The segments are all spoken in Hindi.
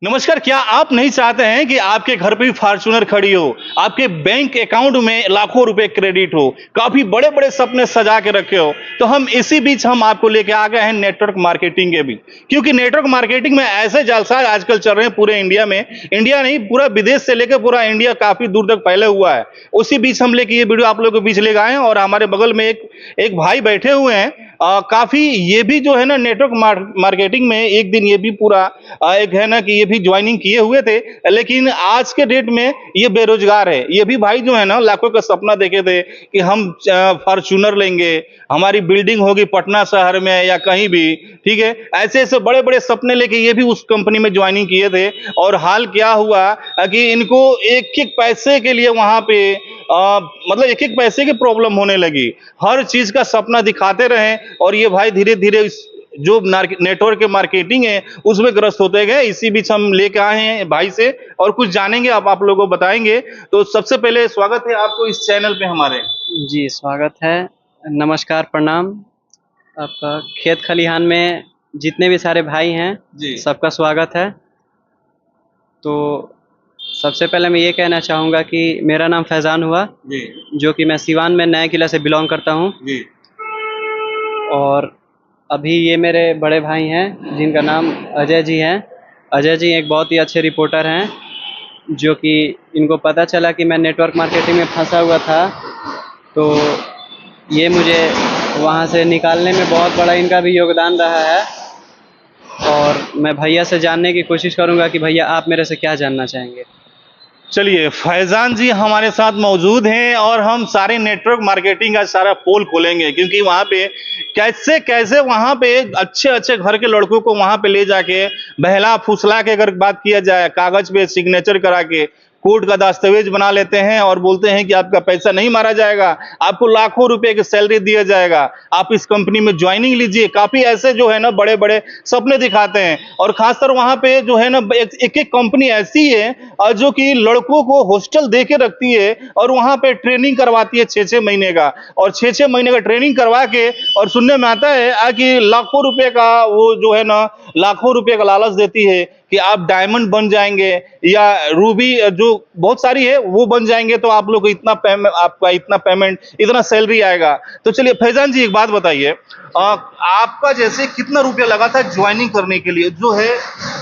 नमस्कार। क्या आप नहीं चाहते हैं कि आपके घर पे भी फॉर्च्यूनर खड़ी हो, आपके बैंक अकाउंट में लाखों रुपए क्रेडिट हो, काफी बड़े बड़े सपने सजा के रखे हो? तो हम इसी बीच हम आपको लेके आ गए हैं नेटवर्क मार्केटिंग के भी, क्योंकि नेटवर्क मार्केटिंग में ऐसे जालसाज आजकल चल रहे हैं पूरे इंडिया में। इंडिया नहीं, पूरा विदेश से लेकर पूरा इंडिया काफी दूर तक फैले हुआ है। उसी बीच हम लेके ये वीडियो आप लोगों के बीच ले गए हैं और हमारे बगल में एक एक भाई बैठे हुए हैं। काफी ये भी जो है ना नेटवर्क मार्केटिंग में एक दिन ये भी पूरा एक है ना कि ये भी ज्वाइनिंग किए हुए थे, लेकिन आज के डेट में ये बेरोजगार है। ये भी भाई जो है ना लाखों का सपना देखे थे कि हम फॉर्च्यूनर लेंगे, हमारी बिल्डिंग होगी पटना शहर में या कहीं भी, ठीक है। ऐसे ऐसे बड़े बड़े सपने लेके ये भी उस कंपनी में ज्वाइनिंग किए थे। और हाल क्या हुआ कि इनको एक एक पैसे के लिए वहां पे मतलब एक एक पैसे की प्रॉब्लम होने लगी। हर चीज का सपना दिखाते रहे और ये भाई धीरे धीरे जो नेटवर्क के मार्केटिंग है उसमें ग्रस्त होते गए। इसी बीच हम लेके आए हैं भाई से और कुछ जानेंगे, आप लोगों को बताएंगे। तो सबसे पहले स्वागत है आपको इस चैनल पे हमारे। जी, स्वागत है। नमस्कार, प्रणाम। आपका खेत खलिहान में जितने भी सारे भाई हैं, जी सबका स्वागत है। तो सबसे पहले मैं ये कहना चाहूँगा कि मेरा नाम फैज़ान हुआ, जी जो कि मैं सिवान में नया किला से बिलॉन्ग करता हूँ। जी और अभी ये मेरे बड़े भाई हैं, जिनका नाम अजय जी है। अजय जी एक बहुत ही अच्छे रिपोर्टर हैं, जो कि इनको पता चला कि मैं नेटवर्क मार्केटिंग में फंसा हुआ था, तो ये मुझे वहाँ से निकालने में बहुत बड़ा इनका भी योगदान रहा है। और मैं भैया से जानने की कोशिश करूँगा कि भैया आप मेरे से क्या जानना चाहेंगे। चलिए, फैजान जी हमारे साथ मौजूद हैं और हम सारे नेटवर्क मार्केटिंग का सारा पोल खोलेंगे, क्योंकि वहां पे कैसे कैसे वहां पे अच्छे अच्छे घर के लड़कों को वहां पे ले जाके बहला फुसला के अगर बात किया जाए, कागज पे सिग्नेचर करा के कोर्ट का दस्तावेज बना लेते हैं और बोलते हैं कि आपका पैसा नहीं मारा जाएगा, आपको लाखों रुपए की सैलरी दिया जाएगा, आप इस कंपनी में ज्वाइनिंग लीजिए। काफी ऐसे जो है ना बड़े बड़े सपने दिखाते हैं। और खासकर वहां पे जो है ना एक एक कंपनी ऐसी है जो कि लड़कों को हॉस्टल दे के रखती है और वहां पे ट्रेनिंग करवाती है 6-6 महीने का। और 6-6 महीने का ट्रेनिंग करवा के और सुनने में आता है कि लाखों रुपए का वो जो है ना लाखों रुपए का लालच देती है कि आप डायमंड बन जाएंगे या रूबी जो बहुत सारी है वो बन जाएंगे, तो आप लोग को इतना पेमेंट, आपका इतना पेमेंट, इतना सैलरी आएगा। तो चलिए फैजान जी एक बात बताइए, आपका जैसे कितना रुपया लगा था ज्वाइनिंग करने के लिए, जो है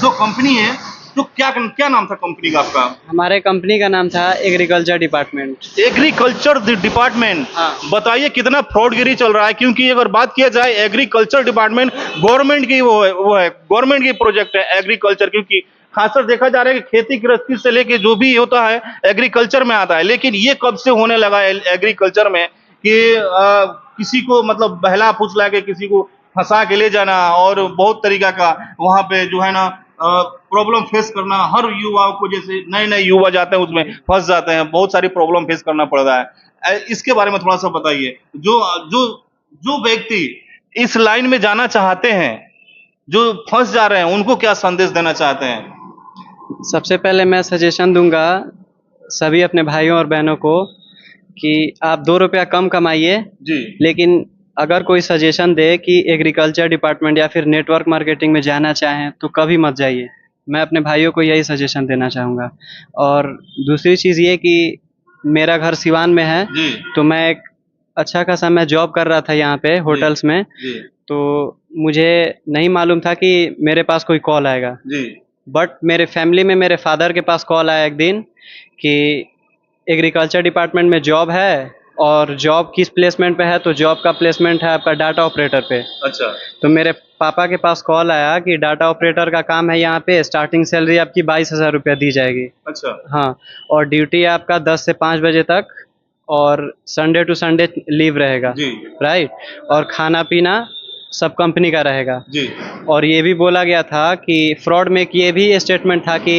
जो कंपनी है, तो क्या क्या नाम था कंपनी का आपका? हमारे कंपनी का नाम था एग्रीकल्चर डिपार्टमेंट। Agriculture department. हाँ। बताइए कितना फ्रॉडगिरी चल रहा है, क्योंकि अगर बात किया जाए एग्रीकल्चर डिपार्टमेंट गवर्नमेंट की वो है गवर्नमेंट की प्रोजेक्ट है एग्रीकल्चर, क्योंकि खासकर देखा जा रहा है कि खेती गृहस्थी से लेके जो भी होता है एग्रीकल्चर में आता है। लेकिन ये कब से होने लगा है एग्रीकल्चर में कि किसी को मतलब बहला फुसला के किसी को फंसा के ले जाना और बहुत तरीका का वहां पे जो है ना प्रॉब्लम फेस करना। हर युवाओं को, जैसे नए नए युवा जाते हैं उसमें फंस जाते हैं, बहुत सारी प्रॉब्लम फेस करना पड़ रहा है। इसके बारे में थोड़ा सा बताइए। जो जो जो व्यक्ति इस लाइन में जाना चाहते हैं, जो फंस जा रहे हैं, उनको क्या संदेश देना चाहते हैं? सबसे पहले मैं सजेशन दूंगा सभी अपने भाइयों और बहनों को कि आप 2 रुपया कम कमाइए, जी लेकिन अगर कोई सजेशन दे कि एग्रीकल्चर डिपार्टमेंट या फिर नेटवर्क मार्केटिंग में जाना चाहें तो कभी मत जाइए। मैं अपने भाइयों को यही सजेशन देना चाहूँगा। और दूसरी चीज़ ये कि मेरा घर सिवान में है, जी तो मैं एक अच्छा खासा मैं जॉब कर रहा था यहाँ पे होटल्स में। जी तो मुझे नहीं मालूम था कि मेरे पास कोई कॉल आएगा, जी बट मेरे फैमिली में मेरे फादर के पास कॉल आया एक दिन कि एग्रीकल्चर डिपार्टमेंट में जॉब है और जॉब किस प्लेसमेंट पे है, तो जॉब का प्लेसमेंट है आपका डाटा ऑपरेटर पे। अच्छा तो मेरे पापा के पास कॉल आया कि डाटा ऑपरेटर का काम है यहाँ पे, स्टार्टिंग सैलरी आपकी 22,000 रुपया दी जाएगी। अच्छा हाँ, और ड्यूटी है आपका 10 से 5 बजे तक और संडे टू संडे लीव रहेगा, जी राइट। और खाना पीना सब कंपनी का रहेगा। जी और ये भी बोला गया था कि फ्रॉड में ये भी स्टेटमेंट था कि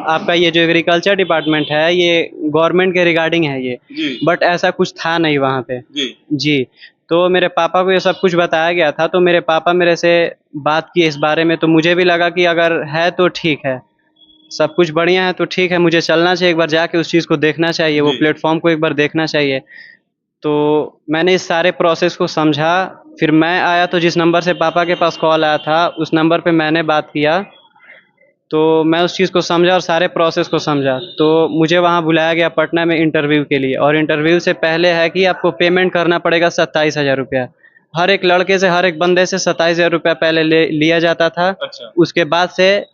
आपका ये जो एग्रीकल्चर डिपार्टमेंट है ये गवर्नमेंट के रिगार्डिंग है ये, जी बट ऐसा कुछ था नहीं वहाँ पे। जी जी। तो मेरे पापा को ये सब कुछ बताया गया था, तो मेरे पापा मेरे से बात की इस बारे में, तो मुझे भी लगा कि अगर है तो ठीक है, सब कुछ बढ़िया है तो ठीक है, मुझे चलना चाहिए, एक बार जाके उस चीज़ को देखना चाहिए, वो जी प्लेटफॉर्म को एक बार देखना चाहिए। तो मैंने इस सारे प्रोसेस को समझा, फिर मैं आया तो जिस नंबर से पापा के पास कॉल आया था उस नंबर पे मैंने बात किया। तो मैं उस चीज़ को समझा और सारे प्रोसेस को समझा। तो मुझे वहाँ बुलाया गया पटना में इंटरव्यू के लिए, और इंटरव्यू से पहले है कि आपको पेमेंट करना पड़ेगा 27,000 रुपया। हर एक लड़के से, हर एक बंदे से 27,000 रुपया पहले लिया जाता था। अच्छा उसके बाद से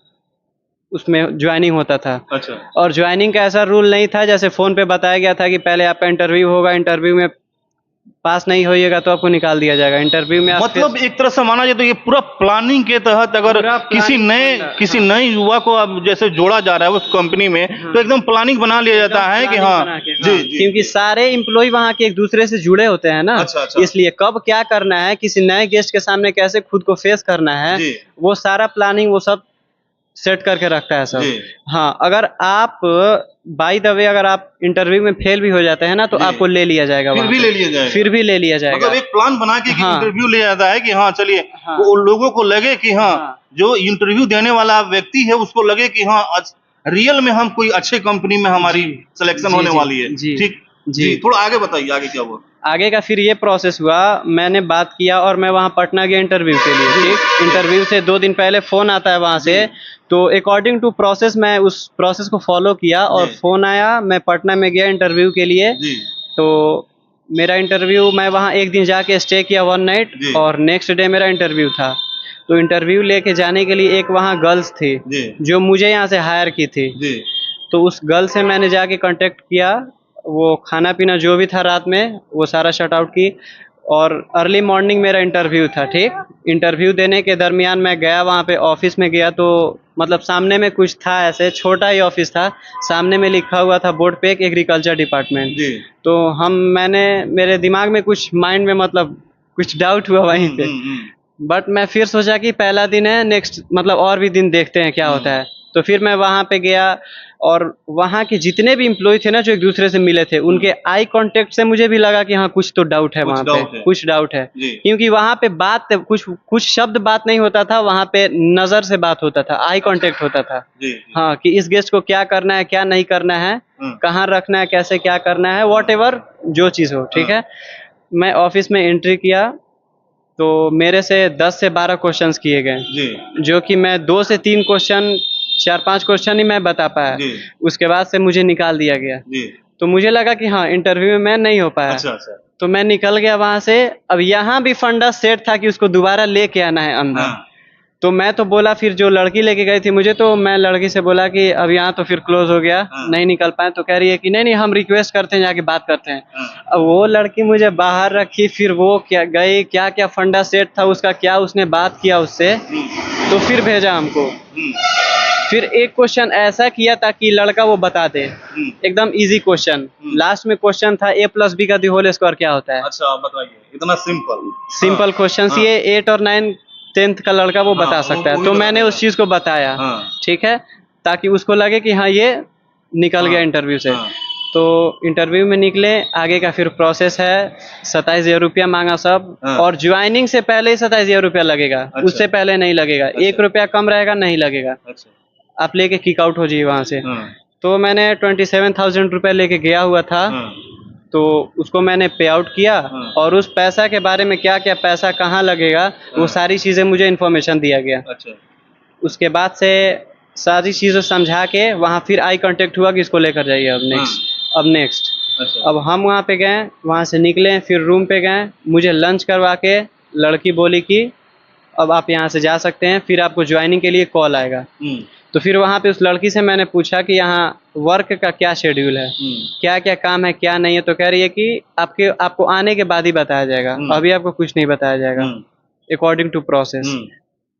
उसमें ज्वाइनिंग होता था। अच्छा और ज्वाइनिंग का ऐसा रूल नहीं था जैसे फ़ोन पे बताया गया था कि पहले आपका इंटरव्यू होगा, इंटरव्यू में पास नहीं होइएगा तो आपको निकाल दिया जाएगा। इंटरव्यू में आप मतलब एक तरह से माना जाए तो ये पूरा प्लानिंग के तहत अगर पूरा किसी हाँ। नए युवा को अब जैसे जोड़ा जा रहा है उस कंपनी में, तो एकदम प्लानिंग बना लिया जाता है कि हाँ जी जी क्योंकि सारे एम्प्लॉय वहाँ के एक दूसरे से जुड़े होते हैं ना। अच्छा, अच्छा। इसलिए कब क्या करना है, किसी नए गेस्ट के सामने कैसे खुद को फेस करना है, जी। वो सारा प्लानिंग वो सब सेट करके रखता है सब। जी। हाँ, अगर आप बाय द वे अगर आप इंटरव्यू में फेल भी हो जाते हैं ना तो जी। आपको ले लिया जाएगा फिर वहाँ भी पे। ले लिया जाएगा। फिर भी ले लिया जाएगा। मतलब एक प्लान बना के हाँ। इंटरव्यू ले जाता है कि हाँ चलिए, हाँ। वो लोगों को लगे कि हाँ, हाँ। जो इंटरव्यू देने वाला व्यक्ति है उसको लगे कि हाँ रियल में हम कोई अच्छे कंपनी में हमारी सिलेक्शन जी, होने जी, वाली है। जी, ठीक जी। जी, थोड़ा आगे बताइए आगे क्या हुआ। आगे का फिर ये प्रोसेस हुआ, मैंने बात किया और मैं वहाँ पटना गया इंटरव्यू के लिए। ठीक, इंटरव्यू से 2 दिन पहले फ़ोन आता है वहाँ से, तो अकॉर्डिंग टू प्रोसेस मैं उस प्रोसेस को फॉलो किया और फ़ोन आया, मैं पटना में गया इंटरव्यू के लिए। जी तो मेरा इंटरव्यू, मैं वहाँ एक दिन जाके स्टे किया 1 नाइट जी। और नेक्स्ट डे मेरा इंटरव्यू था। तो इंटरव्यू लेके जाने के लिए एक वहाँ गर्ल्स थी जी जो मुझे यहाँ से हायर की थी। जी तो उस गर्ल से मैंने जाके कांटेक्ट किया, वो खाना पीना जो भी था रात में वो सारा शट आउट की, और अर्ली मॉर्निंग मेरा इंटरव्यू था। ठीक, इंटरव्यू देने के दरमियान मैं गया वहाँ पे, ऑफिस में गया तो मतलब सामने में कुछ था, ऐसे छोटा ही ऑफिस था, सामने में लिखा हुआ था बोर्ड पे एग्रीकल्चर डिपार्टमेंट। जी। तो मेरे दिमाग में कुछ माइंड में मतलब कुछ डाउट हुआ वहीं पे, बट मैं फिर सोचा कि पहला दिन है, नेक्स्ट मतलब और भी दिन देखते हैं क्या होता है। तो फिर मैं वहाँ पे गया और वहाँ के जितने भी एम्प्लॉय थे ना जो एक दूसरे से मिले थे, उनके आई कांटेक्ट से मुझे भी लगा कि हाँ कुछ तो डाउट है वहाँ पे, कुछ डाउट है। क्योंकि वहाँ पे बात कुछ शब्द बात नहीं होता था, वहाँ पे नज़र से बात होता था, आई कांटेक्ट होता था। हाँ, कि इस गेस्ट को क्या करना है, क्या नहीं करना है, कहाँ रखना है, कैसे क्या करना है, वॉटएवर जो चीज़ हो। ठीक है, मैं ऑफिस में एंट्री किया तो मेरे से 10 से 12 क्वेश्चंस किए गए, जो कि मैं 2 से 3 क्वेश्चन, 4-5 क्वेश्चन ही मैं बता पाया। उसके बाद से मुझे निकाल दिया गया। तो मुझे लगा कि हाँ इंटरव्यू में मैं नहीं हो पाया। अच्छा। तो मैं निकल गया वहाँ से। अब यहाँ भी फंडा सेट था कि उसको दोबारा लेके आना है अंदर। हाँ। तो मैं तो बोला, फिर जो लड़की लेके गई थी मुझे, तो मैं लड़की से बोला कि अब यहाँ तो फिर क्लोज हो गया, नहीं निकल पाए। तो कह रही है कि नहीं हम रिक्वेस्ट करते हैं, जाके बात करते हैं। अब वो लड़की मुझे बाहर रखी, फिर वो क्या गई, क्या क्या फंडा सेट था उसका, क्या उसने बात किया उससे, तो फिर भेजा हमको। फिर एक क्वेश्चन ऐसा किया ताकि लड़का वो बता दे, एकदम इजी क्वेश्चन। लास्ट में क्वेश्चन था A+B का होल स्क्वायर क्या होता है। अच्छा, आप बताइए, इतना सिंपल क्वेश्चन। ये 8 और 9 10th का लड़का वो बता सकता है। तो मैंने उस चीज को बताया। ठीक है, ताकि उसको लगे कि हाँ ये निकल गया इंटरव्यू से। तो इंटरव्यू में निकले, आगे का फिर प्रोसेस है। 27,000 रुपया मांगा सब, और ज्वाइनिंग से पहले ही 27,000 रुपया लगेगा। अच्छा। उससे पहले नहीं लगेगा। अच्छा। 1 रुपया कम रहेगा, नहीं लगेगा। अच्छा। आप लेके किक आउट हो जाइए वहाँ से। तो मैंने 27,000 रुपया लेके गया हुआ था। तो उसको मैंने पे आउट किया, और उस पैसा के बारे में क्या क्या पैसा कहाँ लगेगा वो सारी चीज़ें मुझे इन्फॉर्मेशन दिया गया। अच्छा। उसके बाद से सारी चीज़ें समझा के वहाँ फिर आई कांटेक्ट हुआ कि इसको लेकर जाइए अब नेक्स्ट। अच्छा। अब हम वहाँ पे गए, वहाँ से निकले, फिर रूम पे गए, मुझे लंच करवा के लड़की बोली कि अब आप यहाँ से जा सकते हैं, फिर आपको ज्वाइनिंग के लिए कॉल आएगा। तो फिर वहाँ पे उस लड़की से मैंने पूछा कि यहाँ वर्क का क्या शेड्यूल है, क्या क्या काम है, क्या नहीं है। तो कह रही है कि आपको आने के बाद ही बताया जाएगा, अभी आपको कुछ नहीं बताया जाएगा, अकॉर्डिंग टू प्रोसेस।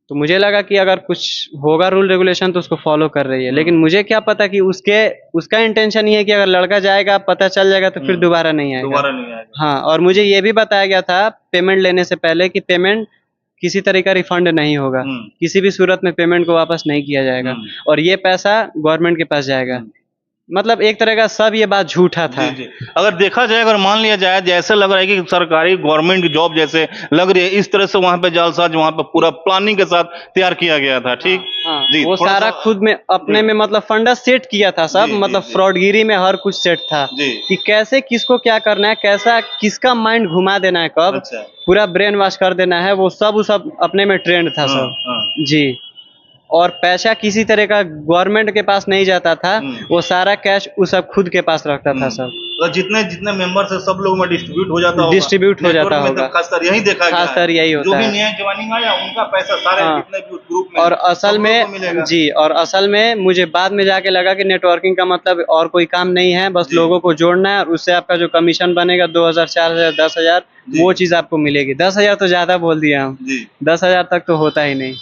तो मुझे लगा कि अगर कुछ होगा रूल रेगुलेशन तो उसको फॉलो कर रही है, लेकिन मुझे क्या पता कि उसका इंटेंशन ये है कि अगर लड़का जाएगा, पता चल जाएगा तो फिर दोबारा नहीं आएगा। हाँ, और मुझे ये भी बताया गया था पेमेंट लेने से पहले कि पेमेंट किसी तरह का रिफंड नहीं होगा, किसी भी सूरत में पेमेंट को वापस नहीं किया जाएगा, और ये पैसा गवर्नमेंट के पास जाएगा। मतलब एक तरह का सब ये बात झूठा था। जी। अगर देखा जाए, अगर मान लिया जाए, जैसे लग रहा है कि सरकारी गवर्नमेंट जॉब जैसे लग रही है, इस तरह से वहाँ पे जालसाज वहाँ पे पूरा प्लानिंग के साथ तैयार किया गया था। ठीक। हाँ, जी, वो सारा खुद में अपने में मतलब फंडा सेट किया था सब। मतलब फ्रॉडगिरी में हर कुछ सेट था कि कैसे किसको क्या करना है, कैसा किसका माइंड घुमा देना है, कब पूरा ब्रेन वॉश कर देना है, वो सब अपने में ट्रेंड था सब। जी। और पैसा किसी तरह का गवर्नमेंट के पास नहीं जाता था, वो सारा कैश वो सब खुद के पास रखता था सब। तो जितने जितने मेंबर्स है सब लोगों में डिस्ट्रीब्यूट हो जाता होगा। डिस्ट्रीब्यूट हो जाता नेटवर्क में होगा। तो खासकर यही देखा गया खासकर है। यही जो होता भी है। नया ज्वाइनिंग आया उनका पैसा सारे हाँ। जितने भी उस ग्रुप में और हैं, असल सब लोगों को में मिलेगा। जी, और असल में मुझे बाद में जाके लगा कि नेटवर्किंग का मतलब और कोई काम नहीं है, बस जी। लोगों को जोड़ना है और उससे आपका जो कमीशन बनेगा 2000, 4000, 10,000 जी। वो चीज़ आपको मिलेगी। 10,000 तो ज़्यादा बोल दिया हम, जी 10,000 तक तो होता ही नहीं।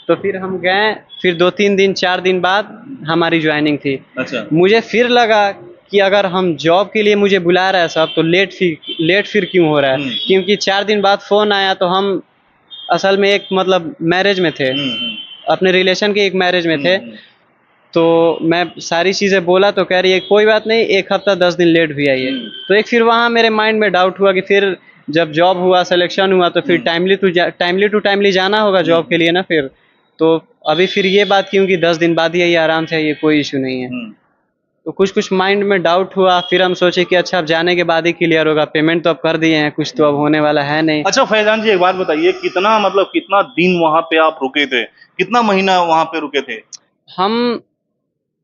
तो फिर हम गए, फिर 2-3 दिन 4 दिन बाद हमारी ज्वाइनिंग थी। अच्छा मुझे फिर लगा कि अगर हम जॉब के लिए मुझे बुला रहा है सब, तो लेट फिर क्यों हो रहा है? क्योंकि 4 दिन बाद फ़ोन आया तो हम असल में एक मतलब मैरिज में थे, अपने रिलेशन के एक मैरिज में थे। तो मैं सारी चीज़ें बोला तो कह रही है कोई बात नहीं, 1 हफ्ता 10 दिन लेट भी आइए। तो एक फिर वहाँ मेरे माइंड में डाउट हुआ कि फिर जब जॉब हुआ, सिलेक्शन हुआ, तो फिर टाइमली टू टाइमली जाना होगा जॉब के लिए ना फिर। तो अभी फिर ये बात क्यों कि 10 दिन बाद ही आइए, आराम से आइए, कोई इशू नहीं है। तो कुछ माइंड में डाउट हुआ, फिर हम सोचे कि अच्छा अब जाने के बाद ही क्लियर होगा, पेमेंट तो अब कर दिए हैं, कुछ तो अब होने वाला है नहीं। अच्छा फैजान जी एक बात बताइए, कितना मतलब कितना दिन वहां पे आप रुके थे, कितना महीना वहां पे रुके थे? हम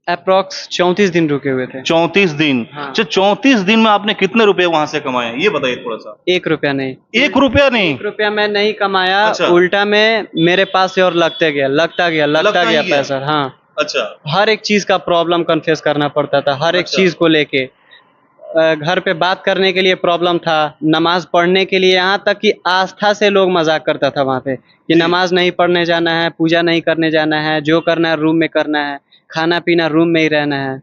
अप्रॉक्स 34 दिन रुके हुए थे। 34 दिन। हाँ। अच्छा 34 दिन में आपने कितने रुपए वहां से कमाए ये बताइए थोड़ा सा। 1 रुपया नहीं, 1 रुपया नहीं? 1 रुपया मैं नहीं कमाया। अच्छा। उल्टा में मेरे पास से और लगता गया लगता ही गया। पैसा। हाँ, अच्छा हर एक चीज का प्रॉब्लम कन्फेस करना पड़ता था, हर एक अच्छा। चीज को लेके। घर पे बात करने के लिए प्रॉब्लम था, नमाज पढ़ने के लिए, यहाँ तक कि आस्था से लोग मजाक करता था वहाँ पे कि जी। नमाज नहीं पढ़ने जाना है, पूजा नहीं करने जाना है, जो करना है रूम में करना है, खाना पीना रूम में ही रहना है।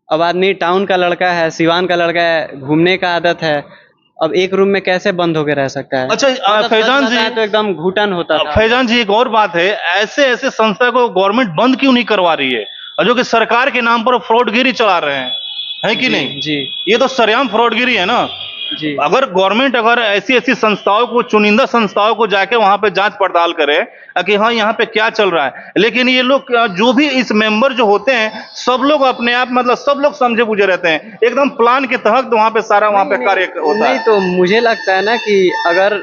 अब आदमी टाउन का लड़का है, सिवान का लड़का है, घूमने का आदत है, अब एक रूम में कैसे बंद होके रह सकता है? अच्छा मतलब सच फैजान जी, बताएं तो एकदम घुटन होता था। फैजान जी एक और बात है, ऐसे ऐसे संस्था को गवर्नमेंट बंद क्यों नहीं करवा रही है, और जो कि सरकार के नाम पर फ्रॉडगिरी चला रहे हैं, है कि जी, नहीं? जी ये तो सरेआम फ्रॉडगिरी है ना। जी अगर गवर्नमेंट अगर ऐसी ऐसी संस्थाओं को, चुनिंदा संस्थाओं को जाके वहां पे जांच पड़ताल करे कि हाँ यहाँ पे क्या चल रहा है, लेकिन ये लोग जो भी इस मेंबर जो होते हैं सब लोग अपने आप मतलब सब लोग समझे बुझे रहते हैं, एकदम प्लान के तहत वहां पे सारा वहां पे कार्य होता नहीं, है। तो मुझे लगता है ना कि अगर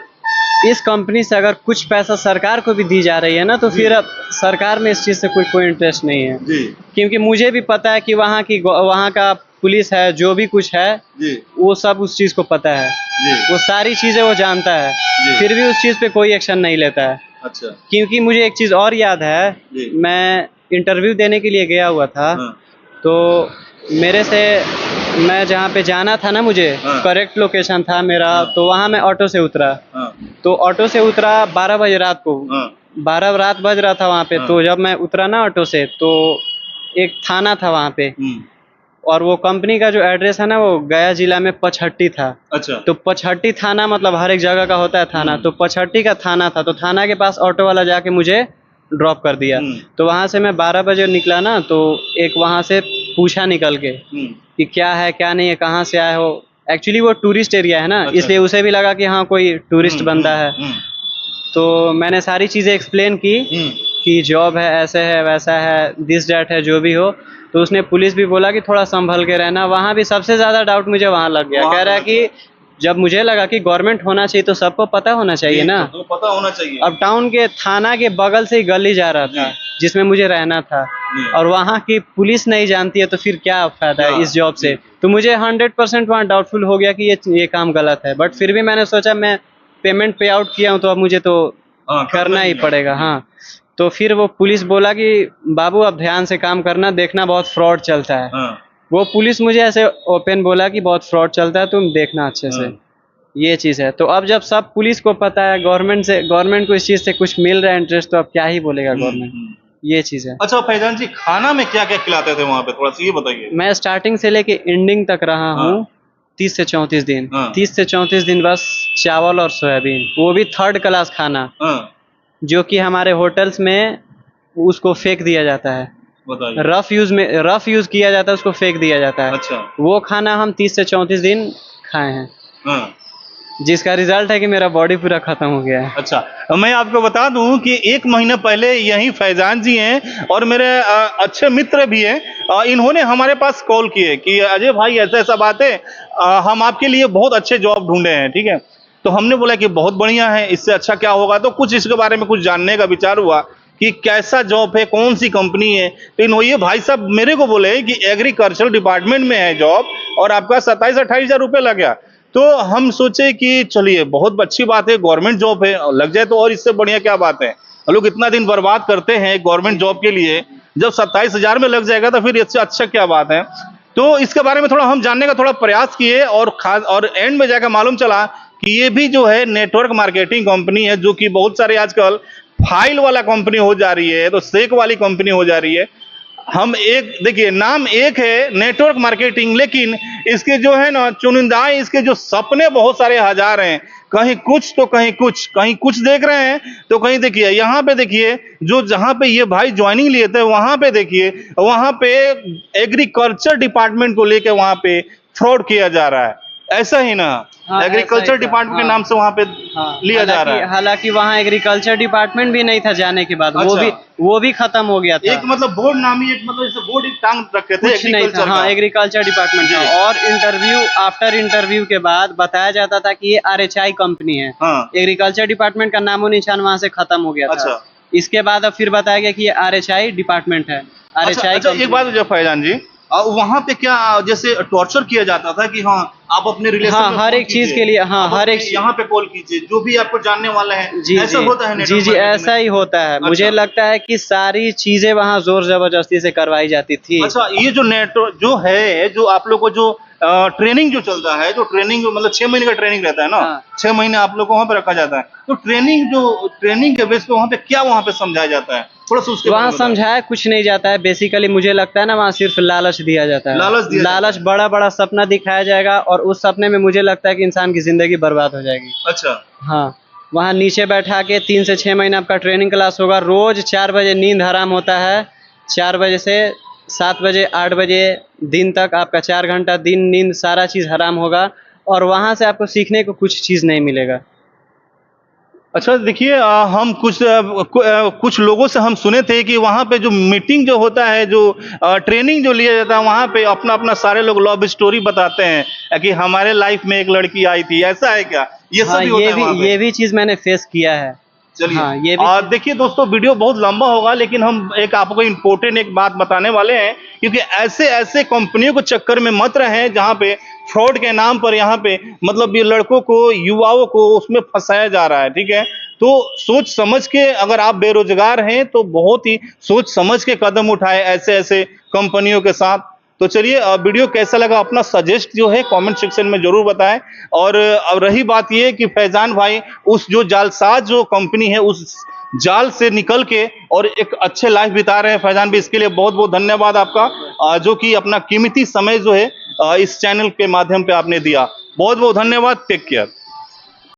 इस कंपनी से अगर कुछ पैसा सरकार को भी दी जा रही है ना, तो फिर अब सरकार में इस चीज़ से कोई इंटरेस्ट नहीं है। जी क्योंकि मुझे भी पता है कि वहाँ का पुलिस है, जो भी कुछ है जी वो सब उस चीज़ को पता है, जी वो सारी चीज़ें वो जानता है, जी। फिर भी उस चीज़ पे कोई एक्शन नहीं लेता है। अच्छा क्योंकि मुझे एक चीज़ और याद है, जी। मैं इंटरव्यू देने के लिए गया हुआ था। हाँ। तो मेरे से मैं जहाँ पे जाना था ना, मुझे हाँ। करेक्ट लोकेशन था मेरा। हाँ। तो वहाँ मैं ऑटो से उतरा, हाँ तो ऑटो से उतरा 12 बजे रात को, हाँ 12 रात बज रहा था वहाँ पे। हाँ। तो जब मैं उतरा ना ऑटो से, तो एक थाना था वहाँ पे, और वो कंपनी का जो एड्रेस है ना वो गया जिला में पचहट्टी था। अच्छा तो पचहट्टी थाना मतलब हर एक जगह का होता है थाना, तो पचहट्टी का थाना था। तो थाना के पास ऑटो वाला जाके मुझे ड्रॉप कर दिया। तो वहाँ से मैं 12 बजे निकला ना, तो एक वहाँ से पूछा निकल के कि क्या है क्या नहीं है, कहाँ से आए हो। एक्चुअली वो टूरिस्ट एरिया है ना, अच्छा। इसलिए उसे भी लगा कि हाँ कोई टूरिस्ट बंदा है। तो मैंने सारी चीज़ें एक्सप्लेन की कि जॉब है, ऐसे है, वैसा है, दिस डैट है, जो भी हो। तो उसने पुलिस भी बोला कि थोड़ा संभल के रहना। वहाँ भी सबसे ज़्यादा डाउट मुझे वहाँ लग गया। कह रहा है कि जब मुझे लगा कि गवर्नमेंट होना चाहिए तो सबको पता होना चाहिए ना, तो पता होना चाहिए। अब टाउन के थाना के बगल से ही गली जा रहा था जिसमें मुझे रहना था, और वहाँ की पुलिस नहीं जानती है, तो फिर क्या फायदा है इस जॉब से? तो मुझे 100% वहाँ डाउटफुल हो गया कि ये काम गलत है। बट फिर भी मैंने सोचा मैं पेमेंट पे आउट किया हूँ तो अब मुझे तो करना ही पड़ेगा। हाँ, तो फिर वो पुलिस बोला कि बाबू अब ध्यान से काम करना, देखना बहुत फ्रॉड चलता है। वो पुलिस मुझे ऐसे ओपन बोला कि बहुत फ्रॉड चलता है, तुम देखना अच्छे से, ये चीज़ है। तो अब जब सब पुलिस को पता है, गवर्नमेंट को इस चीज़ से कुछ मिल रहा है इंटरेस्ट, तो अब क्या ही बोलेगा गवर्नमेंट, ये चीज़ है। अच्छा फैजान जी, खाना में क्या क्या खिलाते थे वहाँ पे, थोड़ा सा ये बताइए। मैं स्टार्टिंग से लेके एंडिंग तक रहा हूँ 30 से 34 दिन। 30 से 34 दिन बस चावल और सोयाबीन, वो भी 3rd क्लास खाना, जो कि हमारे होटल्स में उसको फेंक दिया जाता है, रफ यूज किया जाता है, उसको फेंक दिया जाता है। अच्छा। वो खाना हम 30 से 34 दिन खाए हैं, जिसका रिजल्ट है कि मेरा बॉडी पूरा खत्म हो गया है। अच्छा, मैं आपको बता दूं कि 1 महीना पहले यही फैजान जी हैं और मेरे अच्छे मित्र भी हैं, इन्होंने हमारे पास कॉल किए कि अजय भाई ऐसा ऐसा बात है, हम आपके लिए बहुत अच्छे जॉब ढूंढे हैं, ठीक है। तो हमने बोला कि बहुत बढ़िया है, इससे अच्छा क्या होगा। तो कुछ इसके बारे में कुछ जानने का विचार हुआ, कि कैसा जॉब है, कौन सी कंपनी है। तो ये भाई साहब मेरे को बोले कि एग्रीकल्चर डिपार्टमेंट में है जॉब और आपका 27-28 हज़ार रुपये लग गया। तो हम सोचे कि चलिए बहुत अच्छी बात है, गवर्नमेंट जॉब है, लग जाए तो और इससे बढ़िया क्या बात है। लोग इतना दिन बर्बाद करते हैं गवर्नमेंट जॉब के लिए, जब 27,000 में लग जाएगा तो फिर इससे अच्छा क्या बात है। तो इसके बारे में थोड़ा हम जानने का थोड़ा प्रयास किए और खास और एंड में जाकर मालूम चला कि ये भी जो है नेटवर्क मार्केटिंग कंपनी है, जो कि बहुत सारे आजकल फाइल वाला कंपनी हो जा रही है, तो सेक वाली कंपनी हो जा रही है। हम एक देखिए नाम एक है नेटवर्क मार्केटिंग, लेकिन इसके जो है ना चुनिंदा इसके जो सपने बहुत सारे हजार हैं। कहीं कुछ तो कहीं कुछ देख रहे हैं तो कहीं देखिए यहाँ पे देखिए जो जहाँ पे ये भाई ज्वाइनिंग लिए थे वहां पे देखिए, वहां पे एग्रीकल्चर डिपार्टमेंट को लेके वहां पे फ्रॉड किया जा रहा है, ऐसा ही ना। हाँ, एग्रीकल्चर ऐसा ही था। डिपार्टमेंट के हाँ। नाम से वहां पे हाँ, लिया जा रहा है। हालांकि वहाँ एग्रीकल्चर डिपार्टमेंट भी नहीं था जाने के बाद, अच्छा। वो भी खत्म हो गया था। एक मतलब बोर्ड नामी एक मतलब जैसे बोर्ड एक टांग रखे थे कुछ नहीं था। एग्रीकल्चर हाँ, का। एग्रीकल्चर डिपार्टमेंट था। जी। और आफ्टर इंटरव्यू के बाद बताया जाता था कि ये RHI कंपनी है। हाँ। एग्रीकल्चर डिपार्टमेंट का नामो निशान वहाँ से खत्म हो गया था। अच्छा। इसके बाद अब फिर बताया गया कि ये RHI डिपार्टमेंट है। RHI अच्छा एक बात जो फैजान जी, वहां पे क्या जैसे टॉर्चर किया जाता था कि हाँ आप अपने रिलेशन हाँ, में हर कॉल एक चीज कीजिए, के लिए। हाँ, आप हर अपने एक यहाँ पे कॉल कीजिए, जो भी आपको जानने वाला है। जी ऐसा जी होता है जी नेटवर्क जी मार्केटिंग ऐसा में? ही होता है। मुझे अच्छा। लगता है कि सारी चीजें वहाँ जोर जबरदस्ती से करवाई जाती थी। अच्छा, ये जो नेटवर्क जो है, जो आप लोग को जो ट्रेनिंग जो चलता है, जो ट्रेनिंग मतलब 6 महीने का ट्रेनिंग रहता है ना। हाँ। 6 महीने आप लोग को वहाँ पे रखा जाता है, तो ट्रेनिंग के बेस पे वहाँ पे क्या वहाँ पे समझाया जाता है, थोड़ा सा उसके बारे वहाँ में बताएं। समझाया कुछ नहीं जाता है। बेसिकली मुझे लगता है ना, वहाँ सिर्फ लालच दिया जाता है। लालच दिया जाता है। बड़ा बड़ा सपना दिखाया जाएगा और उस सपने में मुझे लगता है कि इंसान की जिंदगी बर्बाद हो जाएगी। अच्छा। हाँ, वहाँ नीचे बैठा के 3 से 6 महीने आपका ट्रेनिंग क्लास होगा। रोज 4 बजे नींद हराम होता है। 4 बजे से 7 बजे 8 बजे दिन तक आपका 4 घंटा दिन नींद सारा चीज़ हराम होगा और वहाँ से आपको सीखने को कुछ चीज़ नहीं मिलेगा। अच्छा देखिए, हम कुछ लोगों से हम सुने थे कि वहाँ पे जो मीटिंग जो होता है, जो ट्रेनिंग जो लिया जाता है, वहाँ पे अपना अपना सारे लोग लव स्टोरी बताते हैं कि हमारे लाइफ में एक लड़की आई थी, ऐसा है क्या? ये सब हाँ, भी होता है वहाँ पे? ये भी चीज़ मैंने फेस किया है। चलिए। हाँ, ये भी देखिए दोस्तों, वीडियो बहुत लंबा होगा, लेकिन हम एक आपको इम्पोर्टेंट एक बात बताने वाले हैं, क्योंकि ऐसे ऐसे कंपनियों के चक्कर में मत रहें जहां पे फ्रॉड के नाम पर यहाँ पे मतलब ये लड़कों को, युवाओं को उसमें फंसाया जा रहा है। ठीक है, तो सोच समझ के, अगर आप बेरोजगार हैं तो बहुत ही सोच समझ के कदम उठाए ऐसे ऐसे कंपनियों के साथ। तो चलिए, वीडियो कैसा लगा अपना सजेस्ट जो है कमेंट सेक्शन में जरूर बताएं। और अब रही बात ये कि फैजान भाई उस जो जालसाज जो कंपनी है उस जाल से निकल के और एक अच्छे लाइफ बिता रहे हैं फैजान भी, इसके लिए बहुत बहुत धन्यवाद आपका, जो कि अपना कीमती समय जो है इस चैनल के माध्यम पे आपने दिया। बहुत बहुत धन्यवाद। Take care.